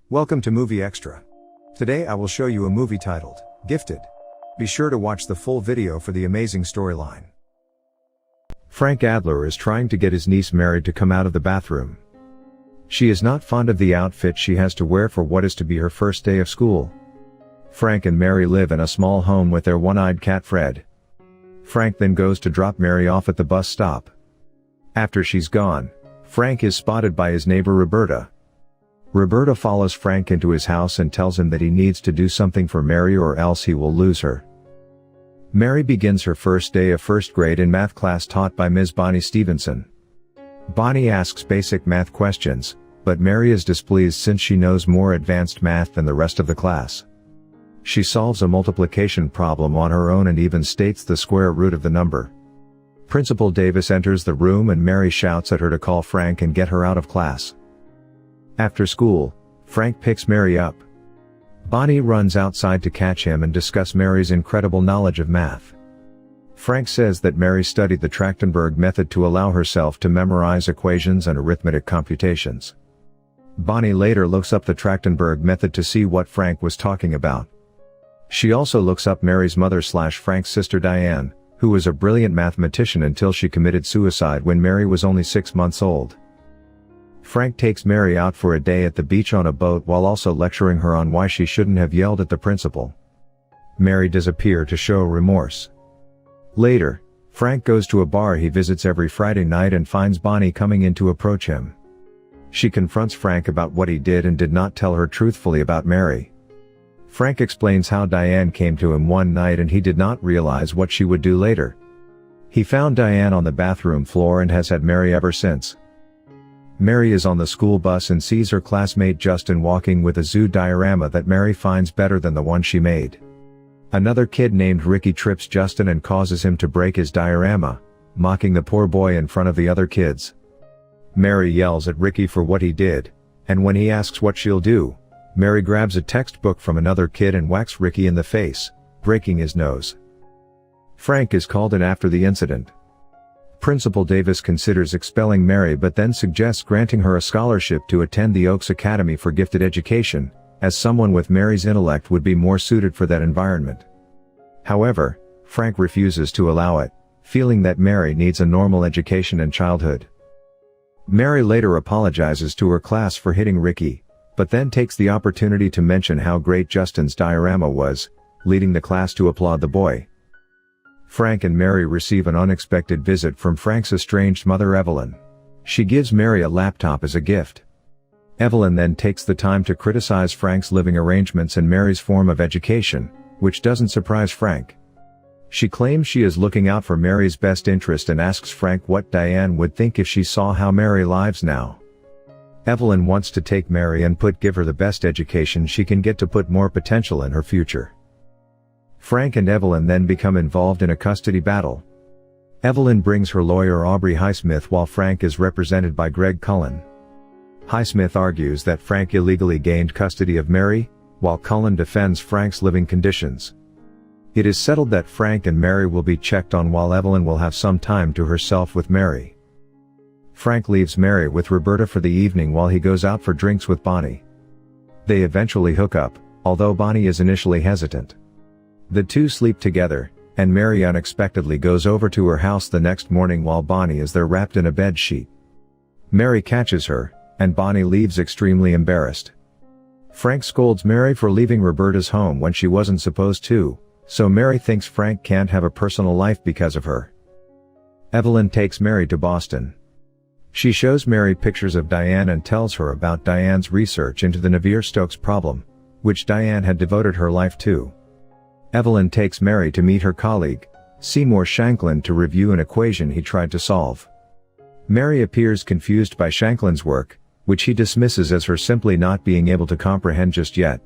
Welcome to Movie Extra. Today I will show you a movie titled, Gifted. Be sure to watch the full video for the amazing storyline. Frank Adler is trying to get his niece married to come out of the bathroom. She is not fond of the outfit she has to wear for what is to be her first day of school. Frank and Mary live in a small home with their one-eyed cat Fred. Frank then goes to drop Mary off at the bus stop. After she's gone, Frank is spotted by his neighbor Roberta. Roberta follows Frank into his house and tells him that he needs to do something for Mary or else he will lose her. Mary begins her first day of first grade in math class taught by Ms. Bonnie Stevenson. Bonnie asks basic math questions, but Mary is displeased since she knows more advanced math than the rest of the class. She solves a multiplication problem on her own and even states the square root of the number. Principal Davis enters the room and Mary shouts at her to call Frank and get her out of class. After school, Frank picks Mary up. Bonnie runs outside to catch him and discuss Mary's incredible knowledge of math. Frank says that Mary studied the Trachtenberg method to allow herself to memorize equations and arithmetic computations. Bonnie later looks up the Trachtenberg method to see what Frank was talking about. She also looks up Mary's mother/Frank's sister Diane, who was a brilliant mathematician until she committed suicide when Mary was only 6 months old. Frank takes Mary out for a day at the beach on a boat while also lecturing her on why she shouldn't have yelled at the principal. Mary does appear to show remorse. Later, Frank goes to a bar he visits every Friday night and finds Bonnie coming in to approach him. She confronts Frank about what he did and did not tell her truthfully about Mary. Frank explains how Diane came to him one night and he did not realize what she would do later. He found Diane on the bathroom floor and has had Mary ever since. Mary is on the school bus and sees her classmate Justin walking with a zoo diorama that Mary finds better than the one she made. Another kid named Ricky trips Justin and causes him to break his diorama, mocking the poor boy in front of the other kids. Mary yells at Ricky for what he did, and when he asks what she'll do, Mary grabs a textbook from another kid and whacks Ricky in the face, breaking his nose. Frank is called in after the incident. Principal Davis considers expelling Mary but then suggests granting her a scholarship to attend the Oaks Academy for Gifted Education, as someone with Mary's intellect would be more suited for that environment. However, Frank refuses to allow it, feeling that Mary needs a normal education and childhood. Mary later apologizes to her class for hitting Ricky, but then takes the opportunity to mention how great Justin's diorama was, leading the class to applaud the boy. Frank and Mary receive an unexpected visit from Frank's estranged mother Evelyn. She gives Mary a laptop as a gift. Evelyn then takes the time to criticize Frank's living arrangements and Mary's form of education, which doesn't surprise Frank. She claims she is looking out for Mary's best interest and asks Frank what Diane would think if she saw how Mary lives now. Evelyn wants to take Mary and give her the best education she can get to put more potential in her future. Frank and Evelyn then become involved in a custody battle. Evelyn brings her lawyer Aubrey Highsmith while Frank is represented by Greg Cullen. Highsmith argues that Frank illegally gained custody of Mary, while Cullen defends Frank's living conditions. It is settled that Frank and Mary will be checked on while Evelyn will have some time to herself with Mary. Frank leaves Mary with Roberta for the evening while he goes out for drinks with Bonnie. They eventually hook up, although Bonnie is initially hesitant. The two sleep together, and Mary unexpectedly goes over to her house the next morning while Bonnie is there wrapped in a bed sheet. Mary catches her, and Bonnie leaves extremely embarrassed. Frank scolds Mary for leaving Roberta's home when she wasn't supposed to, so Mary thinks Frank can't have a personal life because of her. Evelyn takes Mary to Boston. She shows Mary pictures of Diane and tells her about Diane's research into the Navier-Stokes problem, which Diane had devoted her life to. Evelyn takes Mary to meet her colleague, Seymour Shanklin, to review an equation he tried to solve. Mary appears confused by Shanklin's work, which he dismisses as her simply not being able to comprehend just yet.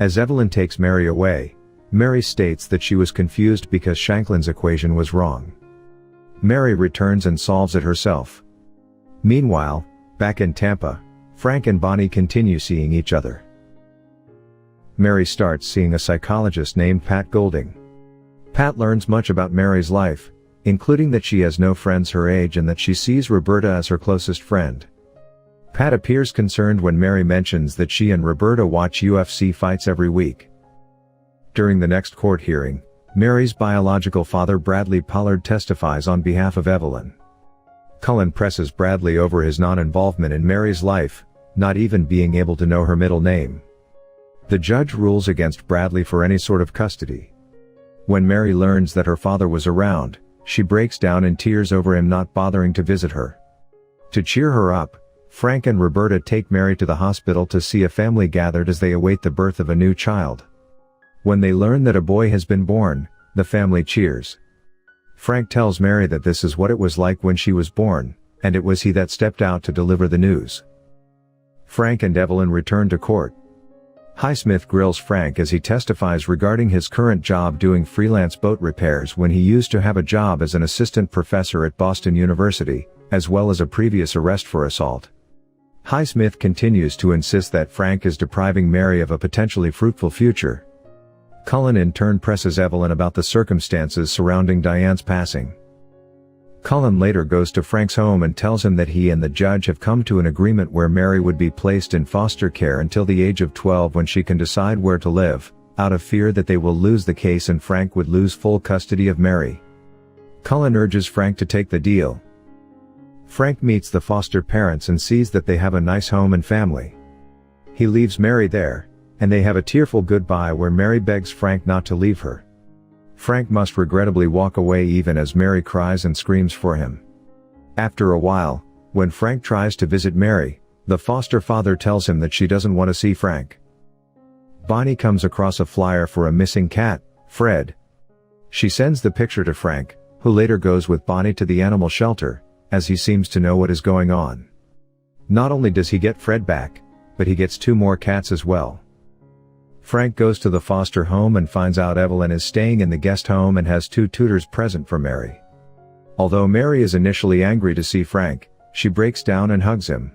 As Evelyn takes Mary away, Mary states that she was confused because Shanklin's equation was wrong. Mary returns and solves it herself. Meanwhile, back in Tampa, Frank and Bonnie continue seeing each other. Mary starts seeing a psychologist named Pat Golding. Pat learns much about Mary's life, including that she has no friends her age and that she sees Roberta as her closest friend. Pat appears concerned when Mary mentions that she and Roberta watch UFC fights every week. During the next court hearing, Mary's biological father Bradley Pollard testifies on behalf of Evelyn. Cullen presses Bradley over his non-involvement in Mary's life, not even being able to know her middle name. The judge rules against Bradley for any sort of custody. When Mary learns that her father was around, she breaks down in tears over him not bothering to visit her. To cheer her up, Frank and Roberta take Mary to the hospital to see a family gathered as they await the birth of a new child. When they learn that a boy has been born, the family cheers. Frank tells Mary that this is what it was like when she was born, and it was he that stepped out to deliver the news. Frank and Evelyn return to court. Highsmith grills Frank as he testifies regarding his current job doing freelance boat repairs when he used to have a job as an assistant professor at Boston University, as well as a previous arrest for assault. Highsmith continues to insist that Frank is depriving Mary of a potentially fruitful future. Cullen in turn presses Evelyn about the circumstances surrounding Diane's passing. Cullen later goes to Frank's home and tells him that he and the judge have come to an agreement where Mary would be placed in foster care until the age of 12 when she can decide where to live, out of fear that they will lose the case and Frank would lose full custody of Mary. Cullen urges Frank to take the deal. Frank meets the foster parents and sees that they have a nice home and family. He leaves Mary there, and they have a tearful goodbye where Mary begs Frank not to leave her. Frank must regrettably walk away even as Mary cries and screams for him. After a while, when Frank tries to visit Mary, the foster father tells him that she doesn't want to see Frank. Bonnie comes across a flyer for a missing cat, Fred. She sends the picture to Frank, who later goes with Bonnie to the animal shelter, as he seems to know what is going on. Not only does he get Fred back, but he gets 2 more cats as well. Frank goes to the foster home and finds out Evelyn is staying in the guest home and has 2 tutors present for Mary. Although Mary is initially angry to see Frank, she breaks down and hugs him.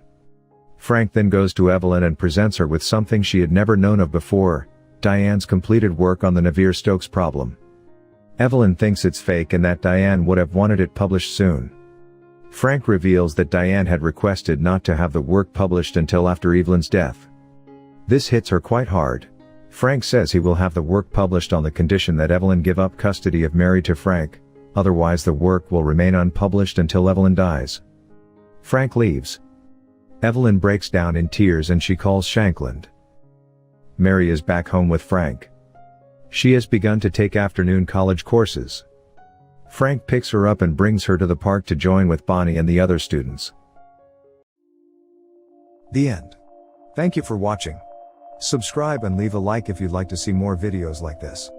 Frank then goes to Evelyn and presents her with something she had never known of before, Diane's completed work on the Navier-Stokes problem. Evelyn thinks it's fake and that Diane would have wanted it published soon. Frank reveals that Diane had requested not to have the work published until after Evelyn's death. This hits her quite hard. Frank says he will have the work published on the condition that Evelyn give up custody of Mary to Frank, otherwise the work will remain unpublished until Evelyn dies. Frank leaves. Evelyn breaks down in tears and she calls Shankland. Mary is back home with Frank. She has begun to take afternoon college courses. Frank picks her up and brings her to the park to join with Bonnie and the other students. The end. Thank you for watching. Subscribe and leave a like if you'd like to see more videos like this.